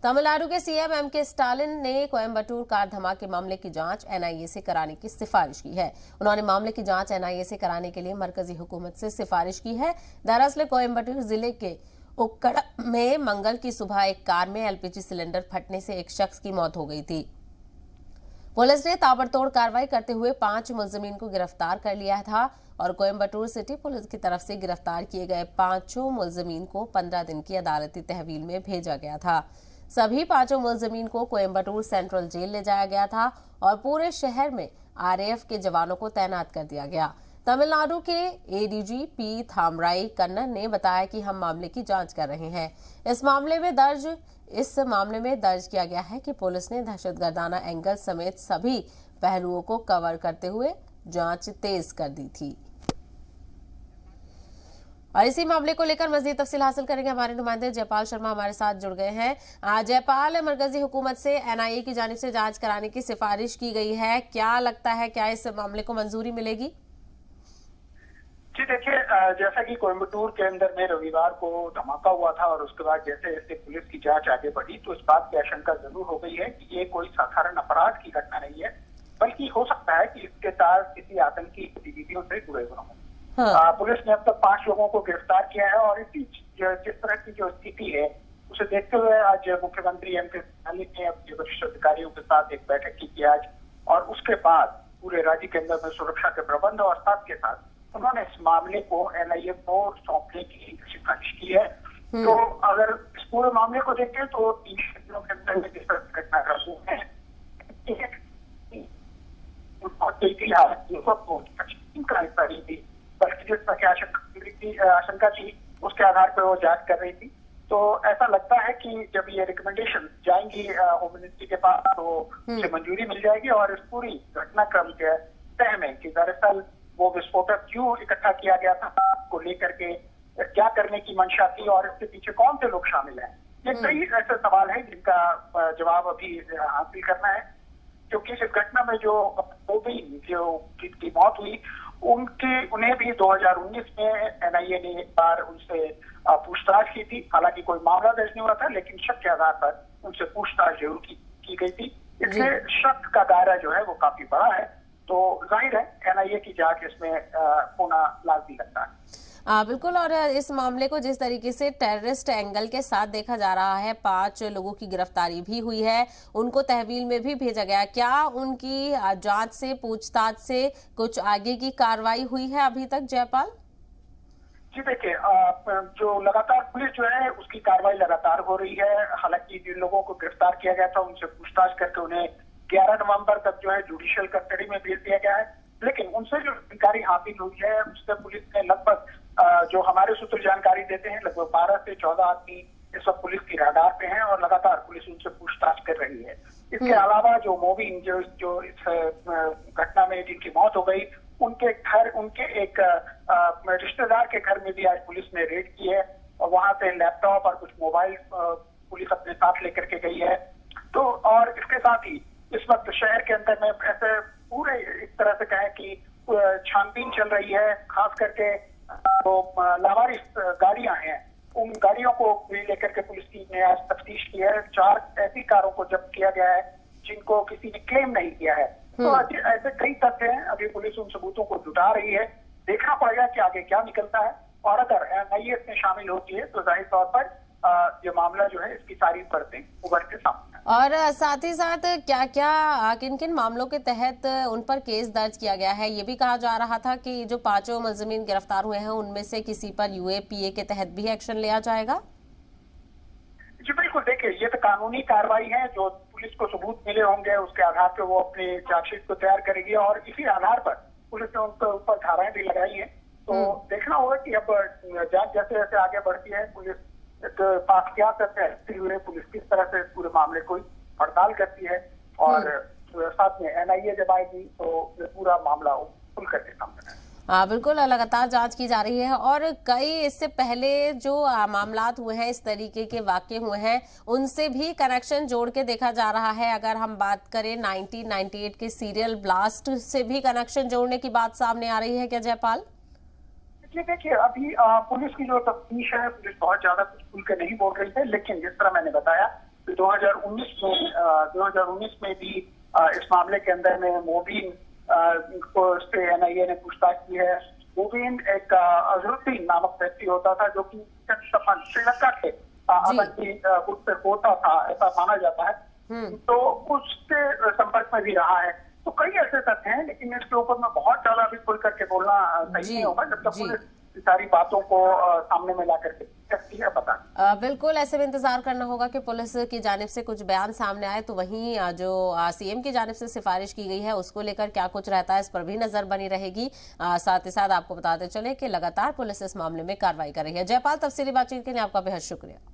तमिलनाडु के CM MK Stalin ने Coimbatore car धमाके मामले की जांच एनआईए से कराने की सिफारिश की है। उन्होंने मामले की जांच एनआईए से कराने के लिए मरकजी हुकूमत से सिफारिश की है। दरअसल कोयम्बटूर जिले के उक्कड़ में मंगल की सुबह एक कार में एलपीजी सिलेंडर फटने से एक शख्स की मौत हो गई थी। पुलिस ने ताबड़तोड़ कार्रवाई करते हुए 5 मुलजिमीन को गिरफ्तार कर लिया था और कोयम्बटूर सिटी पुलिस की तरफ से गिरफ्तार किए गए 5 मुलजिमीन को 15 दिन की अदालती तहवील में भेजा गया था। सभी 5 मुलजिमीन को कोयम्बटूर सेंट्रल जेल ले जाया गया था और पूरे शहर में आरएएफ के जवानों को तैनात कर दिया गया। तमिलनाडु के एडीजी पी थामराई कन्नन ने बताया कि हम मामले की जांच कर रहे हैं। इस मामले में दर्ज किया गया है कि पुलिस ने दहशतगर्दाना एंगल समेत सभी पहलुओं को कवर करते हुए जांच तेज कर दी थी। और इसी मामले को लेकर मजीद तफसील हासिल करेंगे हमारे नुमाइंदे जयपाल शर्मा हमारे साथ जुड़ गए हैं। जयपाल, मरकजी हुकूमत से एनआईए की जानिब से जांच कराने की सिफारिश की गई है, क्या लगता है क्या इस मामले को मंजूरी मिलेगी? जी देखिए, जैसा कि कोयम्बटूर के अंदर में रविवार को धमाका हुआ था और उसके बाद जैसे जैसे पुलिस की जांच आगे बढ़ी तो इस बात की आशंका जरूर हो गई है कि ये कोई साधारण अपराध की घटना नहीं है, बल्कि हो सकता है कि इसके तार किसी आतंकी गतिविधियों से जुड़े हुए हों। हाँ। पुलिस ने अब तक 5 लोगों को गिरफ्तार किया है और इसी जिस तरह की जो स्थिति है उसे देखते हुए आज मुख्यमंत्री एमके स्टालिन ने अपने वरिष्ठ अधिकारियों के साथ एक बैठक की आज, और उसके बाद पूरे राज्य के अंदर में सुरक्षा के प्रबंध और साथ के साथ उन्होंने इस मामले को एनआईए को सौंपने की सिफारिश की है। तो अगर इस पूरे मामले को देखें तो 3 दिनों के अंदर जिस तरह घटना है बल्कि जिस तरह की आशंका थी उसके आधार पर वो जांच कर रही थी। तो ऐसा लगता है कि जब ये रिकमेंडेशन जाएंगी होम मिनिस्ट्री के पास तो उसे मंजूरी मिल जाएगी और इस पूरी घटनाक्रम के तय में कि दरअसल वो विस्फोटक क्यों इकट्ठा किया गया था को लेकर के क्या करने की मंशा थी और इसके पीछे कौन से लोग शामिल हैं, ये कई ऐसे सवाल हैं जिनका जवाब अभी हासिल करना है। क्योंकि इस घटना में जो जिनकी मौत हुई उन्हें भी 2019 में एनआईए ने एक बार उनसे पूछताछ की थी। हालांकि कोई मामला दर्ज नहीं हुआ था, लेकिन शक के आधार पर उनसे पूछताछ जरूर की गई थी। इसलिए शक का दायरा जो है वो काफी बड़ा है, तो जाहिर है एनआईए की जांच इसमें होना लाजमी लगता है। बिल्कुल, और इस मामले को जिस तरीके से टेररिस्ट एंगल के साथ देखा जा रहा है, 5 लोगों की गिरफ्तारी भी हुई है, उनको तहवील में भी भेजा गया, क्या उनकी जांच से पूछताछ से कुछ आगे की कार्रवाई हुई है अभी तक जयपाल? जी देखिए, जो लगातार पुलिस जो है उसकी कार्रवाई लगातार हो रही है। हालांकि जिन लोगों को गिरफ्तार किया गया था उनसे पूछताछ करके उन्हें 11 नवंबर तक जो है जुडिशियल कस्टडी में भेज दिया गया है, लेकिन उनसे जो जानकारी हासिल हुई है उससे पुलिस ने लगभग जो हमारे सूत्र जानकारी देते हैं लगभग 12 से 14 आदमी इस वक्त पुलिस की रडार पे हैं और लगातार पुलिस उनसे पूछताछ कर रही है। इसके अलावा जो मोबिन जो इस घटना में जिनकी मौत हो गई उनके एक रिश्तेदार के घर में भी आज पुलिस ने रेड की है और वहां से लैपटॉप और कुछ मोबाइल पुलिस अपने साथ लेकर के गई है। तो और इसके साथ ही इस वक्त शहर के अंदर में ऐसे पूरे इस तरह से कहें कि छानबीन चल रही है, खास करके तो लावारिस गाड़ियां हैं उन गाड़ियों को भी लेकर के पुलिस की ने आज तफ्तीश की है। 4 ऐसी कारों को जब्त किया गया है जिनको किसी ने क्लेम नहीं किया है। तो ऐसे कई तथ्य हैं, अभी पुलिस उन सबूतों को जुटा रही है। देखना पड़ेगा कि आगे क्या निकलता है और अगर एनआईए इसमें शामिल होती है तो जाहिर तौर पर ये मामला जो है इसकी सारी परतें उभर के सामने। और साथ ही साथ क्या क्या किन किन मामलों के तहत उन पर केस दर्ज किया गया है? ये भी कहा जा रहा था कि जो 5 मुलजिमीन गिरफ्तार हुए हैं उनमें से किसी पर यूएपीए के तहत भी एक्शन लिया जाएगा। जी बिल्कुल, देखिए ये तो कानूनी कार्रवाई है, जो पुलिस को सबूत मिले होंगे उसके आधार पर वो अपनी चार्जशीट को तैयार करेगी और इसी आधार पर पुलिस ने उनके ऊपर धाराएं भी लगाई है। तो देखना होगा कि अब जांच जैसे जैसे आगे बढ़ती है पुलिस पास क्या करते हैं, पुलिस किस तरह से पूरे मामले को पड़ताल करती है और साथ में एनआईए जब आएगी तो पूरा मामला खुल करके सामने आएगा। बिल्कुल, लगातार जांच की जा रही है और कई इससे पहले जो मामलात हुए हैं, इस तरीके के वाकये हुए हैं, उनसे भी कनेक्शन जोड़ के देखा जा रहा है। अगर हम बात करें 1998 के सीरियल ब्लास्ट से भी कनेक्शन जोड़ने की बात सामने आ रही है क्या जयपाल? देखिए अभी पुलिस की जो तफ्तीश है, पुलिस बहुत ज्यादा कुछ खुल के नहीं बोल रही है, लेकिन जिस तरह मैंने बताया 2019 में भी इस मामले के अंदर में मोबीन को से एनआईए ने पूछताछ की है। मोबीन एक अजहरुद्दीन नामक व्यक्ति होता था जो कि श्रीलंका के अवंती गुट से होता था, ऐसा माना जाता है। तो उसके संपर्क में भी रहा है। तो कई ऐसे तथ्य हैं, लेकिन इसके ऊपर में बहुत ज्यादा अभी खुल करके बोलना सही नहीं होगा जब तक पुलिस सारी बातों को सामने में ला करके करती है। पता बिल्कुल, ऐसे में इंतजार करना होगा कि पुलिस की जानिब से कुछ बयान सामने आए, तो वहीं जो सीएम की जानिब से सिफारिश की गई है उसको लेकर क्या कुछ रहता है इस पर भी नजर बनी रहेगी। साथ ही साथ आपको बताते चले कि लगातार पुलिस इस मामले में कार्रवाई कर रही है। जयपाल, तफसीली बातचीत के लिए आपका बेहद शुक्रिया।